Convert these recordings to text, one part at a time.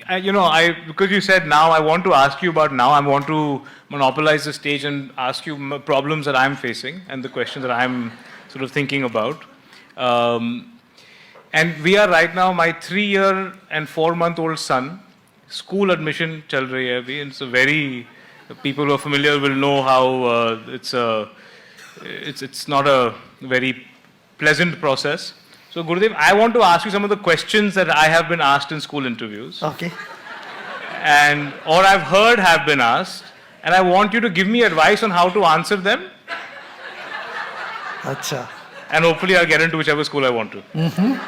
because you said now, I want to ask you about now. I want to monopolize the stage and ask you problems that I'm facing and the questions that I'm sort of thinking about. And we are right now, my 3-year and 4-month-old son, school admission chal rahi hai abhi. It's a very, people who are familiar will know how it's not a very pleasant process. So Gurudev, I want to ask you some of the questions that I have been asked in school interviews. Okay. Or I've heard have been asked, and I want you to give me advice on how to answer them. Acha. And hopefully I'll get into whichever school I want to. Mm-hmm.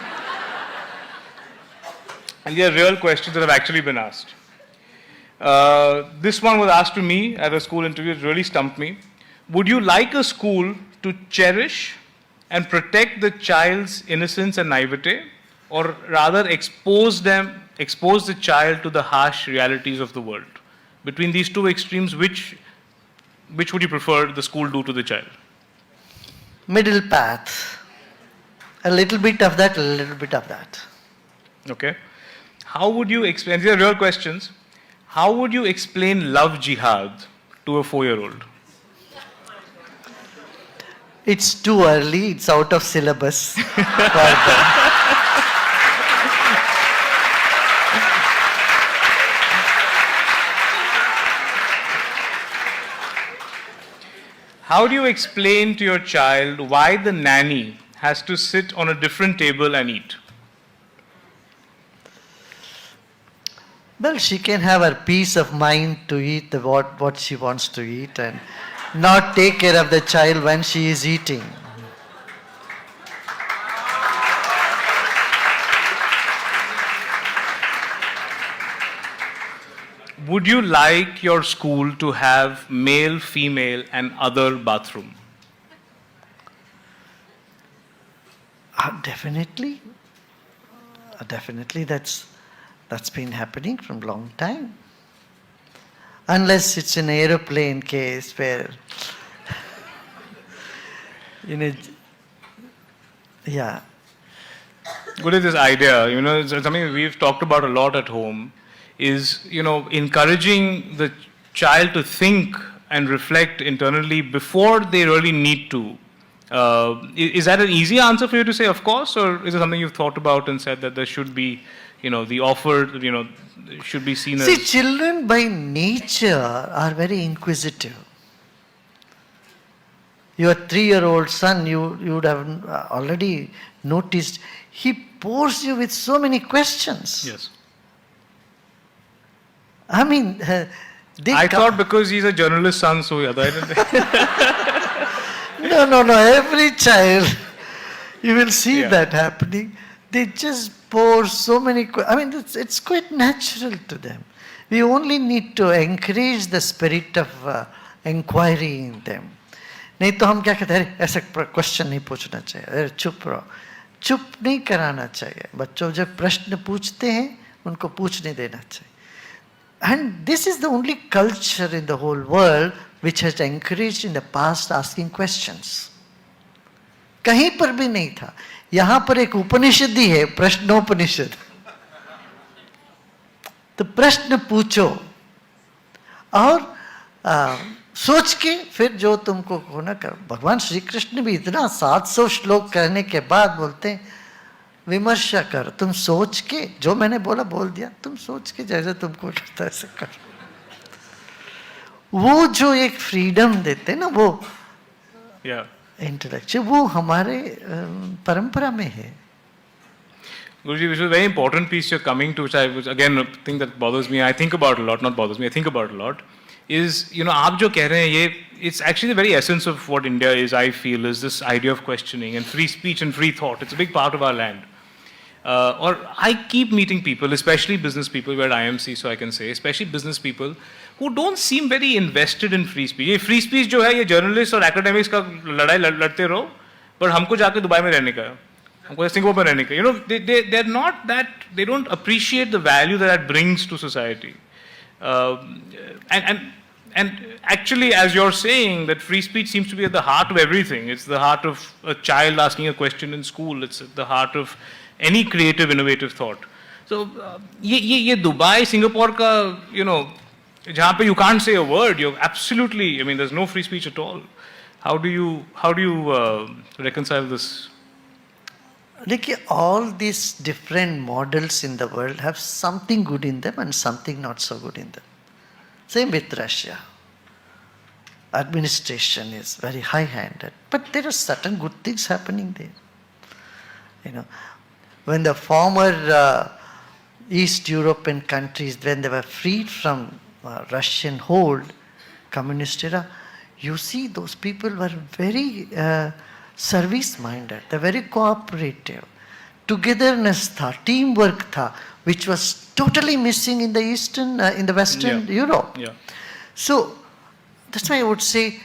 And they are real questions that have actually been asked. This one was asked to me at a school interview. It really stumped me. Would you like a school to cherish and protect the child's innocence and naivete, or rather expose the child to the harsh realities of the world? Between these two extremes, which would you prefer the school do to the child? Middle path. A little bit of that, a little bit of that. Okay. How would you explain, these are real questions, how would you explain love jihad to a 4-year-old? It's too early, it's out of syllabus. How do you explain to your child why the nanny has to sit on a different table and eat? Well, she can have her peace of mind to eat what she wants to eat and not take care of the child when she is eating. Would you like your school to have male, female, and other bathroom? Definitely. Definitely, that's been happening from a long time. Unless it's an aeroplane case where, yeah. What is this idea? It's something we've talked about a lot at home, is, encouraging the child to think and reflect internally before they really need to. Is that an easy answer for you to say, of course, or is it something you've thought about and said that there should be, the offer, should be seen as... See, children by nature are very inquisitive. Your 3-year-old son, you would have already noticed, he pours you with so many questions. Yes. I mean, I thought because he's a journalist's son, so yeah, No. Every child, you will see that happening. They just pour so many questions. it's quite natural to them. We only need to encourage the spirit of inquiry in them. नहीं तो हम क्या कहते हैं, ऐसा question नहीं पूछना चाहिए, अरे चुप रहो, चुप नहीं कराना चाहिए. बच्चों जब प्रश्न पूछते हैं उनको पूछने देना चाहिए. And this is the only culture in the whole world which has encouraged in the past asking questions. कहीं पर भी नहीं था. यहाँ पर एक उपनिषद ही है, प्रश्नोपनिषद. तो प्रश्न पूछो और सोच के फिर जो तुमको होना कर. भगवान श्री कृष्ण भी इतना 700 श्लोक करने के बाद बोलते हैं विमर्श कर, तुम सोच के, जो मैंने बोल दिया, तुम सोच के जैसे तुमको लगता है ऐसे करो. वो जो एक फ्रीडम देते ना, वो इंटेलेक्चुअल, वो हमारे परंपरा में है. Guruji, which is a very important piece you're coming to, which again, a thing that bothers me, I think about a lot, not bothers me, I think about a lot, is, आप जो कह रहे हैं, it's actually the very essence of what India is, I feel, is this idea of questioning and free speech and free thought. It's a big part of our land. Or I keep meeting people, especially business people, we're at IMC, so I can say, especially business people, who don't seem very invested in free speech. ये free speech जो है, ये journalists और academics का लड़ाई लड़ते रहो, पर हमको जाके दुबई में रहने का है, हमको सिंगापुर में रहने का. They're not that, they don't appreciate the value that brings to society. And actually, as you're saying, that free speech seems to be at the heart of everything. It's the heart of a child asking a question in school. It's at the heart of any creative, innovative thought. So ये Dubai Singapore का जहाँ पे you can't say a word, you're absolutely, I mean, there's no free speech at all. How do you reconcile this? Like all these different models in the world have something good in them and something not so good in them. Same with Russia. Administration is very high-handed, but there are certain good things happening there. When the former East European countries, when they were freed from Russian hold, communist era, you see those people were very service-minded. They're very cooperative. Togetherness tha, teamwork tha, which was totally missing in the Western Europe. Yeah. So that's why I would say,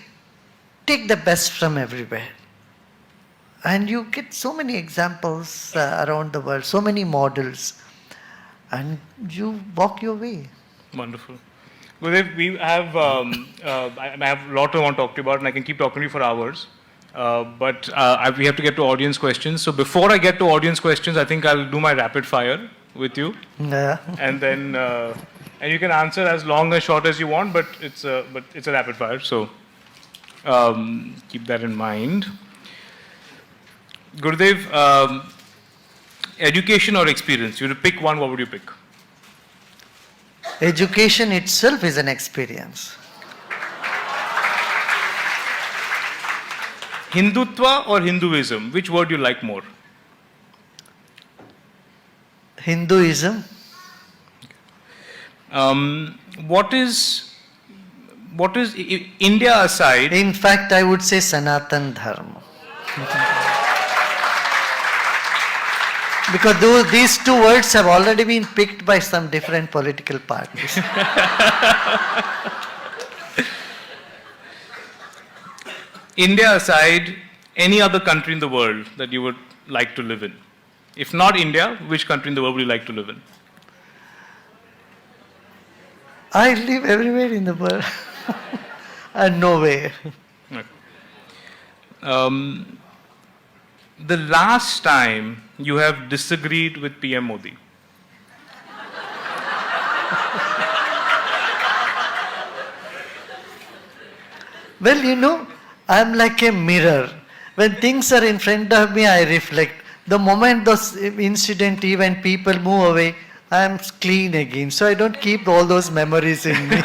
take the best from everywhere. And you get so many examples around the world, so many models, and you walk your way. Wonderful. Gurudev, we have, I have a lot I want to talk to you about, and I can keep talking to you for hours. But we have to get to audience questions. So before I get to audience questions, I think I'll do my rapid fire with you. Yeah. And then, and you can answer as long or short as you want, but it's a rapid fire. So keep that in mind. Gurudev, education or experience? You have to pick one, what would you pick? Education itself is an experience. Hindutva or Hinduism? Which word do you like more? Hinduism. What is India aside? In fact, I would say Sanatan Dharma. Because these two words have already been picked by some different political parties. India aside, any other country in the world that you would like to live in? If not India, which country in the world would you like to live in? I live everywhere in the world. And nowhere. Okay. The last time you have disagreed with PM Modi? Well, I'm like a mirror. When things are in front of me, I reflect. The moment those event, people move away, I am clean again. So I don't keep all those memories in me.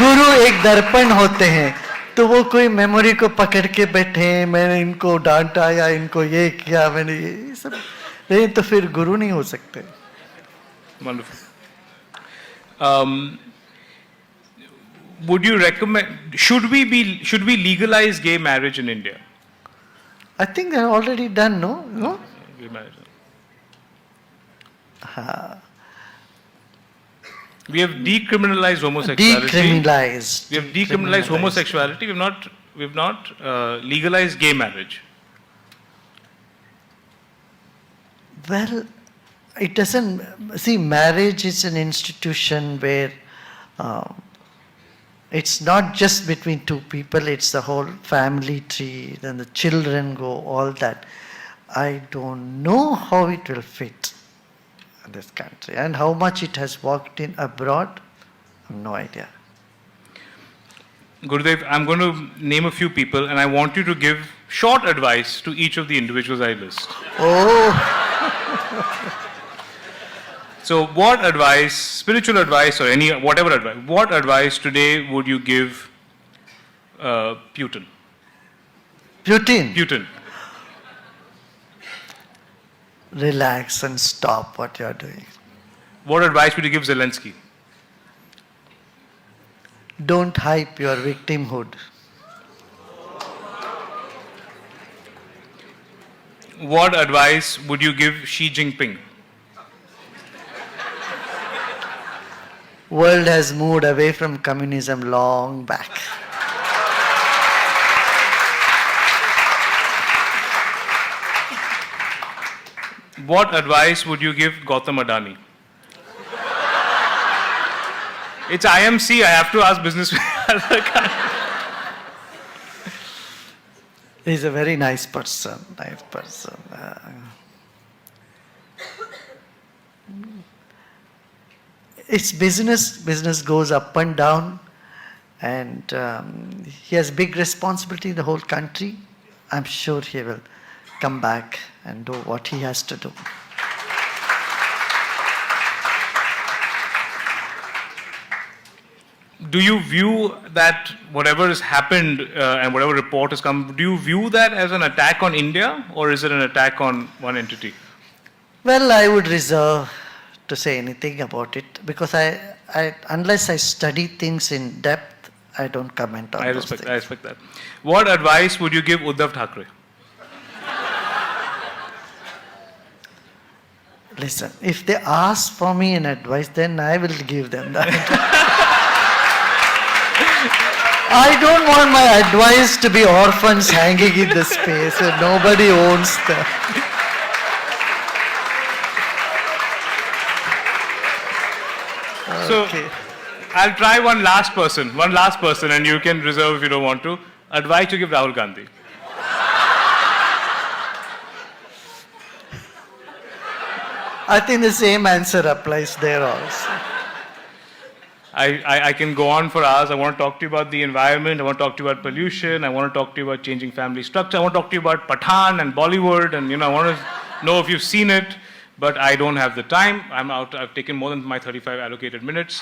गुरु एक दर्पण होते हैं, तो वो कोई memory को पकड़ के बैठे, मैंने इनको डांटा या इनको ये किया, मैंने ये सब, नहीं तो फिर गुरु नहीं हो सकते. Wonderful. Would you recommend? Should we legalize gay marriage in India? I think they're already done, no? Gay marriage. We have decriminalized homosexuality. Decriminalized. We have decriminalized homosexuality. We've not legalized gay marriage. Well, it doesn't. See, marriage is an institution where it's not just between two people, it's the whole family tree, then the children go, all that. I don't know how it will fit in this country and how much it has worked in abroad. I have no idea. Gurudev, I'm going to name a few people and I want you to give short advice to each of the individuals I list. Oh. So what advice, spiritual advice or whatever advice, what advice today would you give Putin? Putin. Putin. Relax and stop what you are doing. What advice would you give Zelensky? Don't hype your victimhood. What advice would you give Xi Jinping? World has moved away from communism long back. What advice would you give Gautam Adani? It's IMC, I have to ask business. He's a very nice person, nice person. It's business. Business goes up and down, and he has big responsibility in the whole country. I'm sure he will come back and do what he has to do. Do you view that whatever has happened and whatever report has come, do you view that as an attack on India, or is it an attack on one entity? Well, I would reserve to say anything about it because unless I study things in depth, I don't comment on those things. I respect that. What advice would you give Uddhav Thackeray? Listen, if they ask for me an advice, then I will give them that. I don't want my advice to be orphans hanging in the space and nobody owns them. So, Okay. I'll try one last person, and you can reserve if you don't want to. Advice to give Rahul Gandhi. I think the same answer applies there also. I can go on for hours. I want to talk to you about the environment. I want to talk to you about pollution. I want to talk to you about changing family structure. I want to talk to you about Pathan and Bollywood. And, I want to know if you've seen it. But I don't have the time. I'm out. I've taken more than my 35 allocated minutes.